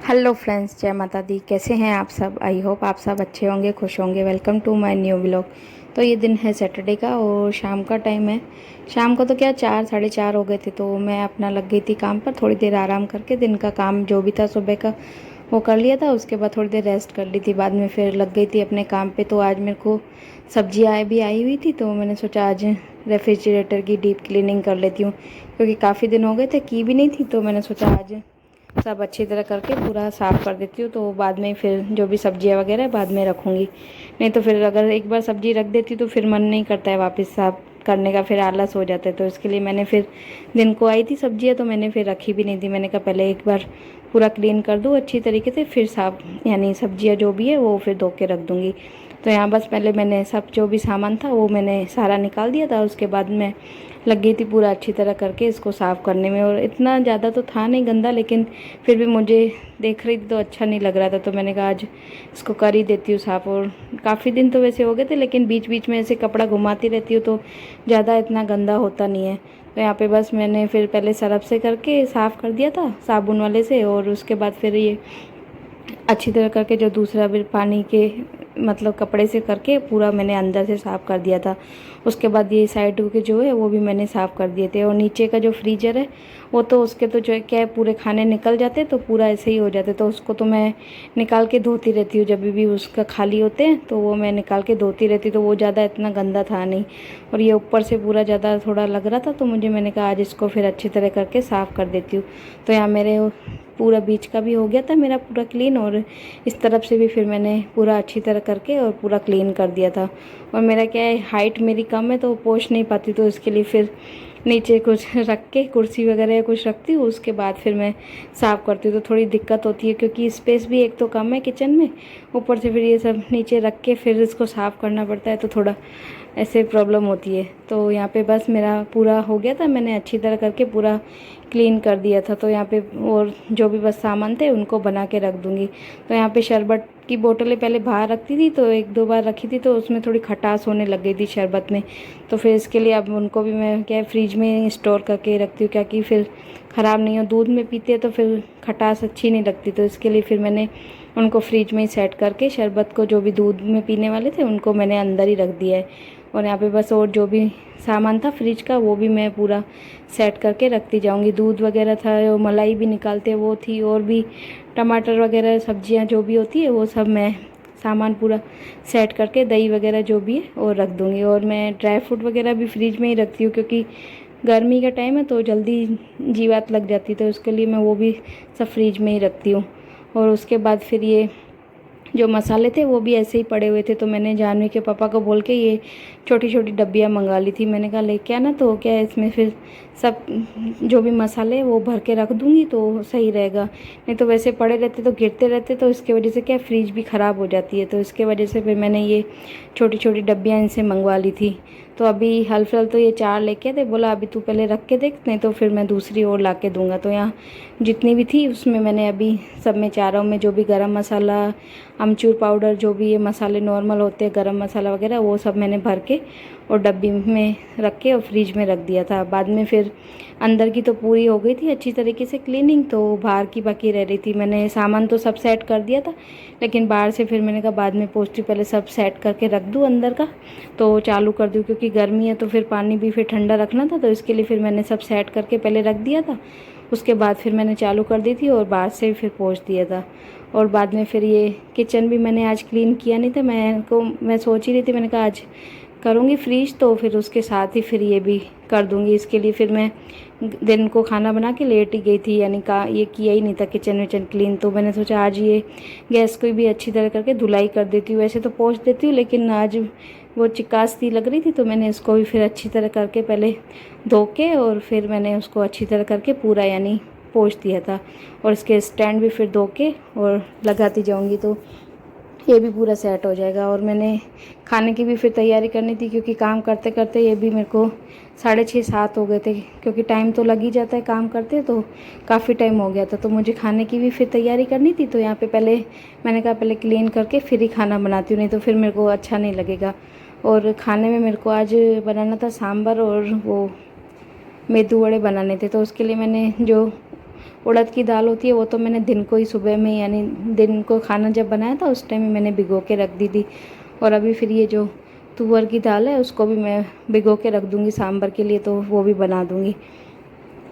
Hello friends, जय माता दी। कैसे हैं आप सब? आई होप आप सब अच्छे होंगे, खुश होंगे। Welcome to my new vlog. तो ये दिन है सैटरडे का और शाम का टाइम है। शाम को तो क्या 4 साढ़े 4 हो गए थे, तो मैं अपना लग गई थी काम पर। थोड़ी देर आराम करके दिन का काम जो भी था सुबह का वो कर लिया था। उसके बाद थोड़ी देर रेस्ट कर ली थी, बाद में फिर लग गई थी अपने काम पे। तो आज मेरे को सब्जियाँ भी आई हुई थी, तो मैंने सोचा आज रेफ्रिजरेटर की डीप क्लीनिंग कर लेती हूँ, क्योंकि काफ़ी दिन हो गए थे की भी नहीं थी। तो मैंने सोचा आज सब अच्छी तरह करके पूरा साफ़ कर देती हूँ, तो बाद में फिर जो भी सब्जियाँ वगैरह बाद में रखूँगी। नहीं तो फिर अगर एक बार सब्जी रख देती तो फिर मन नहीं करता है वापस साफ़ करने का, फिर आलस हो जाता है। तो इसके लिए मैंने फिर दिन को आई थी सब्जियाँ, तो मैंने फिर रखी भी नहीं थी। मैंने कहा पहले एक बार पूरा क्लीन कर दूँ अच्छी तरीके से, फिर साफ यानी सब्जियाँ जो भी है वो फिर धो के रख दूँगी। तो यहाँ बस पहले मैंने सब जो भी सामान था वो मैंने सारा निकाल दिया था। उसके बाद मैं लग गई थी पूरा अच्छी तरह करके इसको साफ़ करने में। और इतना ज़्यादा तो था नहीं गंदा, लेकिन फिर भी मुझे देख रही थी तो अच्छा नहीं लग रहा था। तो मैंने कहा आज इसको कर ही देती हूँ साफ़। और काफ़ी दिन तो वैसे हो गए थे, लेकिन बीच बीच में ऐसे कपड़ा घुमाती रहती हूँ तो ज़्यादा इतना गंदा होता नहीं है। तो यहाँ पे बस मैंने फिर पहले सरफ से करके साफ़ कर दिया था साबुन वाले से, और उसके बाद फिर ये अच्छी तरह करके जो दूसरा भी पानी के मतलब कपड़े से करके पूरा मैंने अंदर से साफ़ कर दिया था। उसके बाद ये साइड के जो है वो भी मैंने साफ़ कर दिए थे। और नीचे का जो फ्रीज़र है वो तो उसके तो जो है क्या है पूरे खाने निकल जाते हैं, तो पूरा ऐसे ही हो जाते, तो उसको तो मैं निकाल के धोती रहती हूँ। जब भी उसका खाली होते हैं तो वो मैं निकाल के धोती रहती, तो वो ज़्यादा इतना गंदा था नहीं। और ये ऊपर से पूरा ज़्यादा थोड़ा लग रहा था, तो मैंने कहा आज इसको फिर अच्छी तरह करके साफ़ कर देती हूँ। तो यहाँ मेरे पूरा बीच का भी हो गया था मेरा पूरा क्लीन, और इस तरफ से भी फिर मैंने पूरा अच्छी तरह करके और पूरा क्लीन कर दिया था। और मेरा क्या है हाइट मेरी कम है तो पोंछ नहीं पाती, तो इसके लिए फिर नीचे कुछ रख के कुर्सी वगैरह या कुछ रखती हूँ, उसके बाद फिर मैं साफ़ करती हूँ। तो थोड़ी दिक्कत होती है क्योंकि स्पेस भी एक तो कम है किचन में, ऊपर से फिर ये सब नीचे रख के फिर इसको साफ़ करना पड़ता है, तो थोड़ा ऐसे प्रॉब्लम होती है। तो यहाँ पे बस मेरा पूरा हो गया था, मैंने अच्छी तरह करके पूरा क्लीन कर दिया था। तो यहाँ पे और जो भी बस सामान थे उनको बना के रख दूँगी। तो यहाँ पे शरबत की बोतलें पहले बाहर रखती थी, तो एक दो बार रखी थी तो उसमें थोड़ी खटास होने लग गई थी शरबत में। तो फिर इसके लिए अब उनको भी मैं क्या फ्रिज में स्टोर करके रखती हूँ, क्या कि फिर ख़राब नहीं हो। दूध में पीते हैं तो फिर खटास अच्छी नहीं लगती, तो इसके लिए फिर मैंने उनको फ्रिज में ही सेट करके शरबत को जो भी दूध में पीने वाले थे उनको मैंने अंदर ही रख दिया है। और यहाँ पे बस और जो भी सामान था फ्रिज का वो भी मैं पूरा सेट करके रखती जाऊँगी। दूध वगैरह था, और मलाई भी निकालते वो थी, और भी टमाटर वगैरह सब्जियाँ जो भी होती है वो सब मैं सामान पूरा सेट करके दही वगैरह जो भी है वो रख दूँगी। और मैं ड्राई फ्रूट वगैरह भी फ्रिज में ही रखती हूँ, क्योंकि गर्मी का टाइम है तो जल्दी जीवात लग जाती है, तो उसके लिए मैं वो भी सब फ्रिज में ही रखती हूँ। और उसके बाद फिर ये जो मसाले थे वो भी ऐसे ही पड़े हुए थे, तो मैंने जानवी के पापा को बोल के ये छोटी छोटी डब्बियाँ मंगा ली थी। मैंने कहा लेके आना, तो क्या है इसमें फिर सब जो भी मसाले वो भर के रख दूँगी तो सही रहेगा। नहीं तो वैसे पड़े रहते तो गिरते रहते, तो इसके वजह से क्या फ्रिज भी ख़राब हो जाती है। तो इसके वजह से फिर मैंने ये छोटी छोटी डब्बियाँ इनसे मंगवा ली थी। तो अभी हाल फिलहाल तो ये 4 लेके थे, बोला अभी तू पहले रख के देख, नहीं तो फिर मैं दूसरी और ला के दूँगा। तो यहाँ जितनी भी थी उसमें मैंने अभी सब में चारों में जो भी गरम मसाला, अमचूर पाउडर, जो भी ये मसाले नॉर्मल होते हैं गरम मसाला वगैरह, वो सब मैंने भर के और डब्बी में रख के और फ्रिज में रख दिया था। बाद में फिर अंदर की तो पूरी हो गई थी अच्छी तरीके से क्लीनिंग, तो बाहर की बाकी रह रही थी। मैंने सामान तो सब सेट कर दिया था, लेकिन बाहर से फिर मैंने कहा बाद में पोंछती, पहले सब सेट करके रख दूँ अंदर का तो चालू कर दूँ, क्योंकि गर्मी है तो फिर पानी भी फिर ठंडा रखना था, तो इसके लिए फिर मैंने सब सेट करके पहले रख दिया था। उसके बाद फिर मैंने चालू कर दी थी और बाहर से फिर पोंछ दिया था। और बाद में फिर ये किचन भी मैंने आज क्लीन किया नहीं था। मैं सोच ही रही थी, मैंने कहा आज करूँगी फ्रीज, तो फिर उसके साथ ही फिर ये भी कर दूँगी। इसके लिए फिर मैं दिन को खाना बना के लेट ही गई थी, यानी का ये किया ही नहीं था किचन विचन क्लीन। तो मैंने सोचा आज ये गैस को भी अच्छी तरह करके धुलाई कर देती हूँ। वैसे तो पोंछ देती हूँ, लेकिन आज वो चिकास सी लग रही थी, तो मैंने इसको भी फिर अच्छी तरह करके पहले धो के और फिर मैंने उसको अच्छी तरह करके पूरा यानी पोंछ दिया था। और इसके स्टैंड भी फिर धो के और लगाती जाऊंगी, तो ये भी पूरा सेट हो जाएगा। और मैंने खाने की भी फिर तैयारी करनी थी, क्योंकि काम करते करते ये भी मेरे को 6:30-7 हो गए थे, क्योंकि टाइम तो लग ही जाता है काम करते, तो काफ़ी टाइम हो गया था। तो मुझे खाने की भी फिर तैयारी करनी थी, तो यहाँ पे पहले मैंने कहा पहले क्लीन करके फिर ही खाना बनाती हूँ, नहीं तो फिर मेरे को अच्छा नहीं लगेगा। और खाने में मेरे को आज बनाना था सांभर, और वो मेदू वड़े बनाने थे। तो उसके लिए मैंने जो उड़द की दाल होती है वो तो मैंने दिन को ही सुबह में यानी दिन को खाना जब बनाया था उस टाइम में मैंने भिगो के रख दी थी। और अभी फिर ये जो तुअर की दाल है उसको भी मैं भिगो के रख दूँगी सांभर के लिए, तो वो भी बना दूँगी।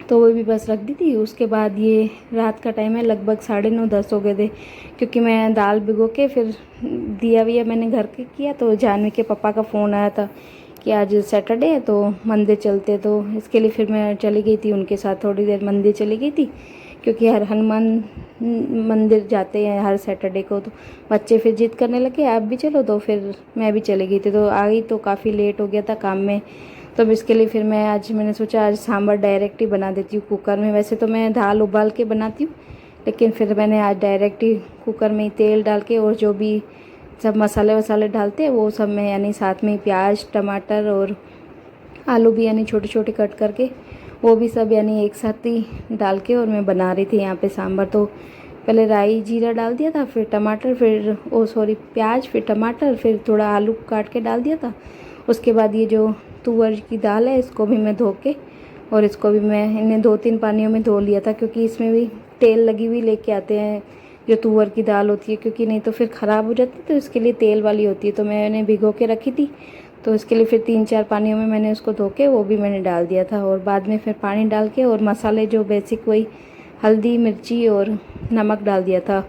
तो वो भी बस रख दी थी। उसके बाद ये रात का टाइम है, लगभग 9:30-10 हो गए थे, क्योंकि मैं दाल भिगो के फिर दिया विया मैंने घर के किया। तो जानवी के पापा का फ़ोन आया था कि आज सैटरडे है तो मंदिर चलते, तो इसके लिए फिर मैं चली गई थी उनके साथ, थोड़ी देर मंदिर चली गई थी, क्योंकि हर हनुमान मंदिर जाते हैं हर सैटरडे को। तो बच्चे फिर जिद करने लगे आप भी चलो, तो फिर मैं भी चली गई थी। तो आ गई तो काफ़ी लेट हो गया था काम में, तो इसके लिए फिर मैंने सोचा आज सांभर डायरेक्ट ही बना देती हूँ कुकर में। वैसे तो मैं दाल उबाल के बनाती हूँ, लेकिन फिर मैंने आज डायरेक्ट ही कुकर में ही तेल डाल के और जो भी सब मसाले वसाले डालते हैं वो सब मैं यानी साथ में ही प्याज टमाटर और आलू भी यानी छोटे छोटे कट करके वो भी सब यानी एक साथ ही डाल के और मैं बना रही थी यहाँ पे सांभर। तो पहले राई जीरा डाल दिया था, फिर टमाटर, फिर प्याज, फिर टमाटर, फिर थोड़ा आलू काट के डाल दिया था। उसके बाद ये जो तुअर की दाल है इसको भी मैं धो के और इसको भी मैं इन्हें 2-3 पानियों में धो लिया था, क्योंकि इसमें भी तेल लगी हुई लेके आते हैं जो तुअर की दाल होती है, क्योंकि नहीं तो फिर ख़राब हो जाती है, तो इसके लिए तेल वाली होती है। तो मैंने भिगो के रखी थी, तो इसके लिए फिर 3-4 पानियों में मैंने उसको धो के वो भी मैंने डाल दिया था। और बाद में फिर पानी डाल के और मसाले जो बेसिक वही हल्दी मिर्ची और नमक डाल दिया था।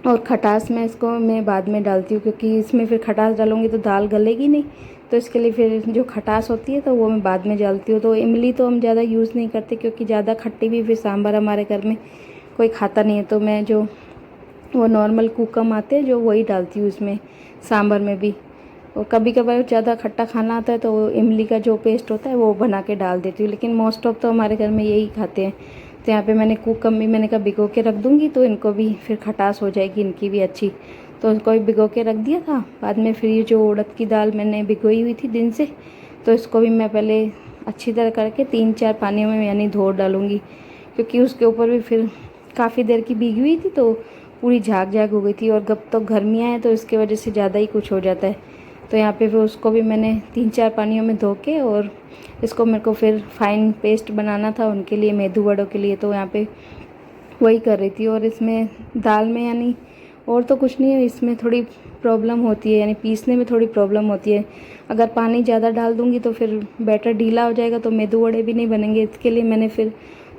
और खटास मैं बाद में डालती हूँ, क्योंकि इसमें फिर खटास डालूँगी तो दाल गलेगी नहीं, तो इसके लिए फिर जो खटास होती है तो वो मैं बाद में डालती हूँ। तो इमली तो हम ज़्यादा यूज़ नहीं करते, क्योंकि ज़्यादा खट्टी भी फिर सांभर हमारे घर में कोई खाता नहीं है। तो मैं जो वो नॉर्मल कूकम आते हैं जो वही डालती हूँ इसमें सांभर में भी। और कभी कभार ज़्यादा खट्टा खाना आता है तो वो इमली का जो पेस्ट होता है वो बना के डाल देती हूँ, लेकिन मोस्ट ऑफ तो हमारे घर में यही खाते हैं। तो यहाँ पे मैंने कूकम भी मैंने कहा भिगो के रख दूँगी, तो इनको भी फिर खटास हो जाएगी इनकी भी अच्छी, तो इसको भी भिगो के रख दिया था। बाद में फिर ये जो उड़द की दाल मैंने भिगोई हुई थी दिन से, तो इसको भी मैं पहले अच्छी तरह करके 3-4 पानियों में यानी धो डालूँगी, क्योंकि उसके ऊपर भी फिर काफ़ी देर की भीगी हुई थी तो पूरी झाग झाग हो गई थी। और गब तो गर्मियाँ हैं तो इसके वजह से ज़्यादा ही कुछ हो जाता है। तो यहाँ पे फिर उसको भी मैंने 3-4 पानियों में धो के और इसको मेरे को फिर फाइन पेस्ट बनाना था उनके लिए, मेदू वड़ों के लिए, तो यहाँ पे वही कर रही थी। और इसमें दाल में यानी और तो कुछ नहीं है, इसमें थोड़ी प्रॉब्लम होती है यानी पीसने में थोड़ी प्रॉब्लम होती है। अगर पानी ज़्यादा डाल दूँगी तो फिर बैटर ढीला हो जाएगा तो मेदू वड़े भी नहीं बनेंगे। इसके लिए मैंने फिर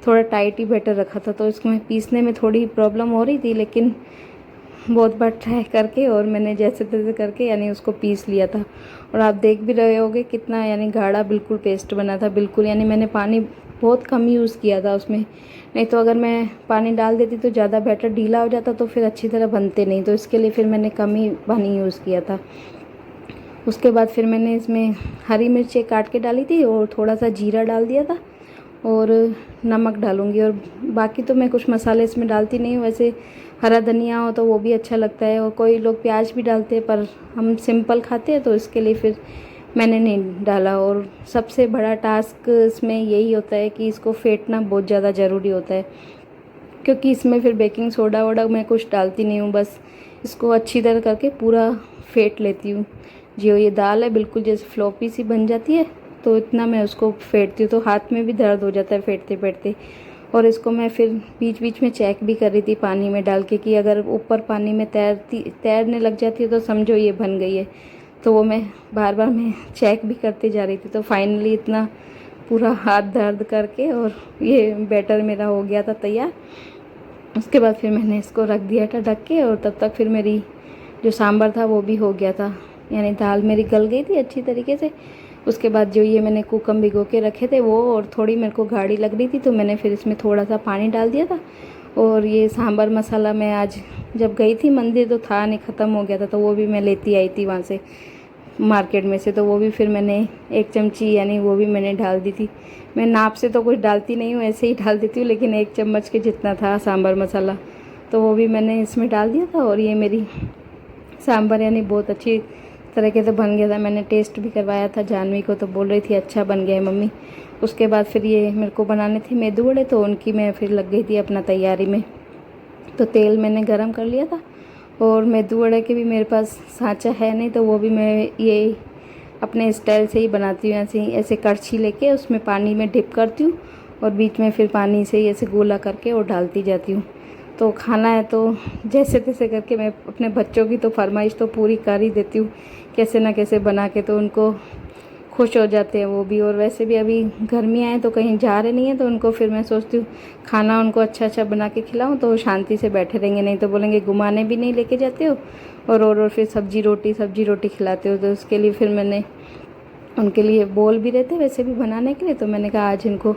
थोड़ा टाइट ही बैटर रखा था, तो इसमें पीसने में थोड़ी प्रॉब्लम हो रही थी, लेकिन बहुत बार ट्राई करके और मैंने जैसे तैसे करके यानी उसको पीस लिया था। और आप देख भी रहे होगे कितना यानी गाढ़ा बिल्कुल पेस्ट बना था, बिल्कुल यानी मैंने पानी बहुत कम यूज़ किया था उसमें, नहीं तो अगर मैं पानी डाल देती तो ज़्यादा बैटर ढीला हो जाता तो फिर अच्छी तरह बनते नहीं, तो इसके लिए फिर मैंने कम ही पानी यूज़ किया था। उसके बाद फिर मैंने इसमें हरी मिर्चें काट के डाली थी और थोड़ा सा जीरा डाल दिया था और नमक डालूँगी। और बाकी तो मैं कुछ मसाले इसमें डालती नहीं हूँ, वैसे हरा धनिया हो तो वो भी अच्छा लगता है और कोई लोग प्याज भी डालते हैं, पर हम सिंपल खाते हैं तो इसके लिए फिर मैंने नहीं डाला। और सबसे बड़ा टास्क इसमें यही होता है कि इसको फेंटना बहुत ज़्यादा ज़रूरी होता है, क्योंकि इसमें फिर बेकिंग सोडा वोडा मैं कुछ डालती नहीं हूँ, बस इसको अच्छी तरह करके पूरा फेंट लेती हूँ। जो ये दाल है बिल्कुल जैसे फ्लॉपी सी बन जाती है, तो इतना मैं उसको फेंटती हूँ, तो हाथ में भी दर्द हो जाता है फेंटते फेंटते। और इसको मैं फिर बीच बीच में चेक भी कर रही थी पानी में डाल के कि अगर ऊपर पानी में तैरने लग जाती है तो समझो ये बन गई है, तो वो मैं बार बार मैं चेक भी करते जा रही थी। तो फाइनली इतना पूरा हाथ दर्द करके और ये बैटर मेरा हो गया था तैयार। उसके बाद फिर मैंने इसको रख दिया था ढक के, और तब तक फिर मेरी जो सांभर था वो भी हो गया था, यानी दाल मेरी गल गई थी अच्छी तरीके से। उसके बाद जो ये मैंने कुकम भिगो के रखे थे वो और थोड़ी मेरे को गाढ़ी लग रही थी, तो मैंने फिर इसमें थोड़ा सा पानी डाल दिया था। और ये सांभर मसाला मैं आज जब गई थी मंदिर तो था नहीं, ख़त्म हो गया था, तो वो भी मैं लेती आई थी वहाँ से मार्केट में से, तो वो भी फिर मैंने 1 चमची यानी वो भी मैंने डाल दी थी। मैं नाप से तो कुछ डालती नहीं हूँ, ऐसे ही डाल देती हूँ, लेकिन 1 चम्मच के जितना था सांभर मसाला तो वो भी मैंने इसमें डाल दिया था। और ये मेरी सांभर यानी बहुत अच्छी तरीके से बन गया था। मैंने टेस्ट भी करवाया था जानवी को, तो बोल रही थी अच्छा बन गया है मम्मी। उसके बाद फिर ये मेरे को बनाने थे मेदू वड़े, तो उनकी मैं फिर लग गई थी अपना तैयारी में। तो तेल मैंने गरम कर लिया था और मेदू वड़े के भी मेरे पास सांचा है नहीं, तो वो भी मैं ये अपने स्टाइल से ही बनाती हूँ, ऐसे कड़छी लेके उसमें पानी में डिप करती हूँ और बीच में फिर पानी से ऐसे गोला करके और डालती जाती हूँ। तो खाना है तो जैसे तैसे करके मैं अपने बच्चों की तो फरमाइश तो पूरी कर ही देती हूँ, कैसे ना कैसे बना के, तो उनको खुश हो जाते हैं वो भी। और वैसे भी अभी गर्मियाँ हैं तो कहीं जा रहे नहीं हैं, तो उनको फिर मैं सोचती हूँ खाना उनको अच्छा अच्छा बना के खिलाऊँ तो वो शांति से बैठे रहेंगे, नहीं तो बोलेंगे घुमाने भी नहीं लेके जाते हो और फिर सब्जी रोटी खिलाते हो। तो उसके लिए फिर मैंने उनके लिए बोल भी रहते वैसे भी बनाने के लिए, तो मैंने कहा आज इनको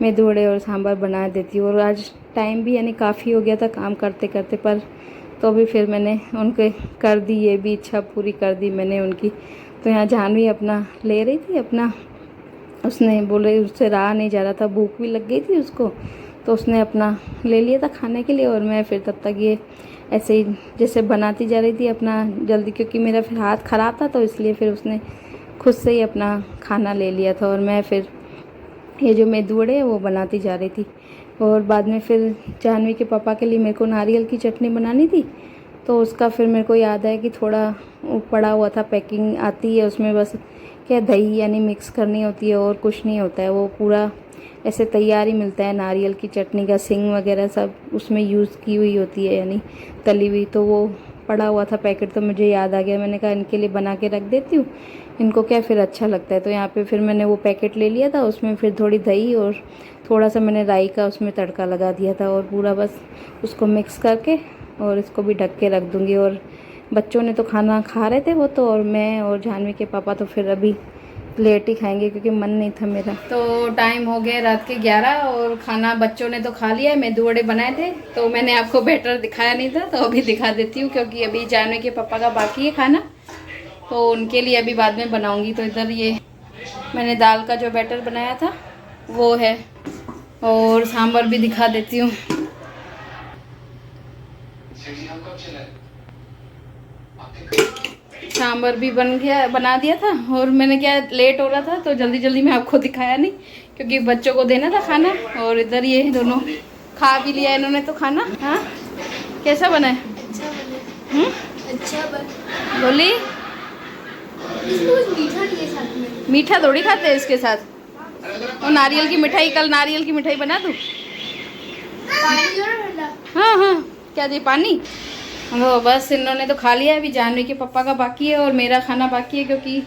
मेदू वड़े और सांभर बना देती हूँ। और आज टाइम भी यानी काफ़ी हो गया था काम करते करते, पर तो भी फिर मैंने उनके कर दी, ये भी इच्छा पूरी कर दी मैंने उनकी। तो यहाँ जानवी अपना ले रही थी अपना, उसने बोले उससे रहा नहीं जा रहा था, भूख भी लग गई थी उसको, तो उसने अपना ले लिया था खाने के लिए। और मैं फिर तब तक ये ऐसे ही जैसे बनाती जा रही थी अपना जल्दी, क्योंकि मेरा फिर हाथ ख़राब था तो इसलिए फिर उसने खुद से ही अपना खाना ले लिया था। और मैं फिर ये जो मेदू वड़े है वो बनाती जा रही थी। और बाद में फिर जानवी के पापा के लिए मेरे को नारियल की चटनी बनानी थी, तो उसका फिर मेरे को याद है कि थोड़ा वो पड़ा हुआ था, पैकिंग आती है उसमें बस क्या दही यानी मिक्स करनी होती है और कुछ नहीं होता है, वो पूरा ऐसे तैयार ही मिलता है नारियल की चटनी का, सिंग वगैरह सब उसमें यूज़ की हुई होती है यानी तली हुई। तो वो पड़ा हुआ था पैकेट, तो मुझे याद आ गया, मैंने कहा इनके लिए बना के रख देती हूँ, इनको क्या फिर अच्छा लगता है। तो यहाँ पे फिर मैंने वो पैकेट ले लिया था, उसमें फिर थोड़ी दही और थोड़ा सा मैंने राई का उसमें तड़का लगा दिया था, और पूरा बस उसको मिक्स करके और इसको भी ढक के रख दूँगी। और बच्चों ने तो खाना खा रहे थे वो तो, और मैं और जानवी के पापा तो फिर अभी लेट ही खाएंगे क्योंकि मन नहीं था मेरा। तो टाइम हो गया रात के 11 और खाना बच्चों ने तो खा लिया है। मेदू वड़े बनाए थे तो मैंने आपको बैटर दिखाया नहीं था, तो अभी दिखा देती हूँ क्योंकि अभी जानवी के पापा का बाकी है खाना, तो उनके लिए अभी बाद में बनाऊँगी। तो इधर ये मैंने दाल का जो बैटर बनाया था वो है, और सांभर भी दिखा देती हूँ। सांभर भी बना दिया था, और मैंने क्या लेट हो रहा था तो जल्दी जल्दी में आपको दिखाया नहीं क्योंकि बच्चों को देना था खाना। और इधर ये दोनों खा भी लिया इन्होंने तो खाना। हाँ कैसा बना है? अच्छा बना। बोली मीठा नहीं है साथ में, मीठा थोड़ी खाते हैं इसके साथ। और नारियल की मिठाई, कल नारियल की मिठाई बना दूँ? हाँ हाँ क्या दी पानी? वो बस इन्होंने तो खा लिया है, अभी जानवी के पापा का बाकी है और मेरा खाना बाकी है, क्योंकि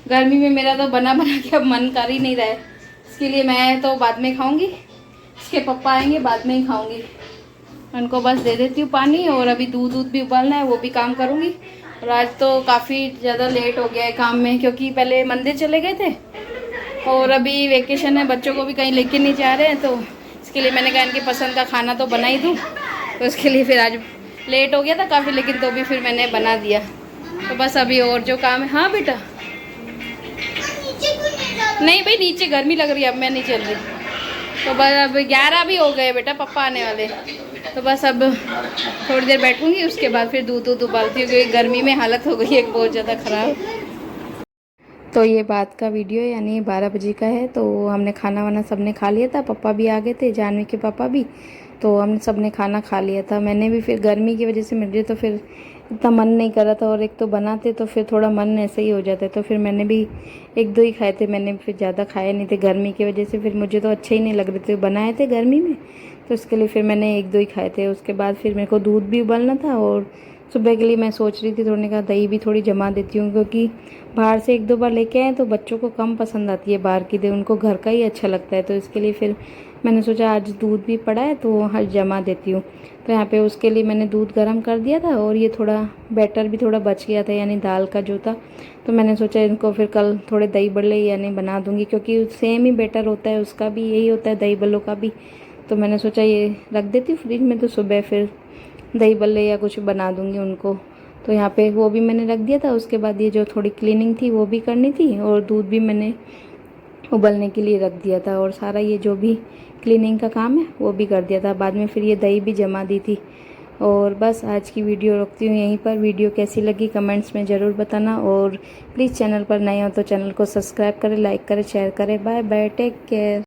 गर्मी में मेरा तो बना बना के अब मन कर ही नहीं रहा है। इसके लिए मैं तो बाद में खाऊंगी, इसके पापा आएंगे बाद में ही खाऊंगी। उनको बस दे देती हूँ पानी, और अभी दूध भी उबालना है, वो भी काम करूँगी। और आज तो काफ़ी ज़्यादा लेट हो गया है काम में, क्योंकि पहले मंदिर चले गए थे और अभी वेकेशन है, बच्चों को भी कहीं लेके नहीं जा रहे हैं, तो इसके लिए मैंने कहा इनकी पसंद का खाना तो बना ही दूँ। तो इसके लिए फिर आज लेट हो गया था काफ़ी, लेकिन तो भी फिर मैंने बना दिया। तो बस अभी और जो काम है। हाँ बेटा नहीं भाई, नीचे गर्मी लग रही है, अब मैं नहीं चल रही। तो बस अब 11 भी हो गए बेटा, पापा आने वाले, तो बस अब थोड़ी देर बैठूंगी, उसके बाद फिर दूध उबालती हूँ क्योंकि गर्मी में हालत हो गई है बहुत ज़्यादा ख़राब। तो ये बात का वीडियो यानी 12 बजे का है। तो हमने खाना वाना सबने खा लिया था, पापा भी आ गए थे, जानवी के पापा भी, तो हमने सबने खाना खा लिया था। मैंने भी फिर गर्मी की वजह से मुझे तो फिर इतना मन नहीं कर रहा था, और एक तो बनाते तो फिर थोड़ा मन ऐसे ही हो जाता है, तो फिर मैंने भी 1-2 ही खाए थे, मैंने फिर ज़्यादा खाए नहीं थे गर्मी की वजह से, फिर मुझे तो अच्छे ही नहीं लग रहे थे, बनाए थे गर्मी में, तो इसके लिए फिर मैंने 1-2 ही खाए थे। उसके बाद फिर मेरे को दूध भी उबालना था, और सुबह के लिए मैं सोच रही थी थोड़े का दही भी थोड़ी जमा देती हूँ, क्योंकि बाहर से 1-2 बार लेके आए तो बच्चों को कम पसंद आती है बाहर की दही, उनको घर का ही अच्छा लगता है। तो इसके लिए फिर मैंने सोचा आज दूध भी पड़ा है तो आज जमा देती हूँ। तो यहाँ पे उसके लिए मैंने दूध गर्म कर दिया था, और ये थोड़ा बैटर भी थोड़ा बच गया था यानी दाल का जो था, तो मैंने सोचा इनको फिर कल थोड़े दही बल्ले यानी बना दूँगी, क्योंकि सेम ही बैटर होता है, उसका भी यही होता है दही बल्लों का भी। तो मैंने सोचा ये रख देती हूँ फ्रिज में, तो सुबह फिर दही बल्ले या कुछ बना दूँगी उनको। तो यहाँ पे वो भी मैंने रख दिया था। उसके बाद ये जो थोड़ी क्लीनिंग थी वो भी करनी थी, और दूध भी मैंने उबलने के लिए रख दिया था, और सारा ये जो भी क्लीनिंग का काम है वो भी कर दिया था। बाद में फिर ये दही भी जमा दी थी। और बस आज की वीडियो रखती हूँ यहीं पर। वीडियो कैसी लगी कमेंट्स में ज़रूर बताना, और प्लीज़ चैनल पर नए हो तो चैनल को सब्सक्राइब करें, लाइक करें, शेयर करें। Bye bye, take care.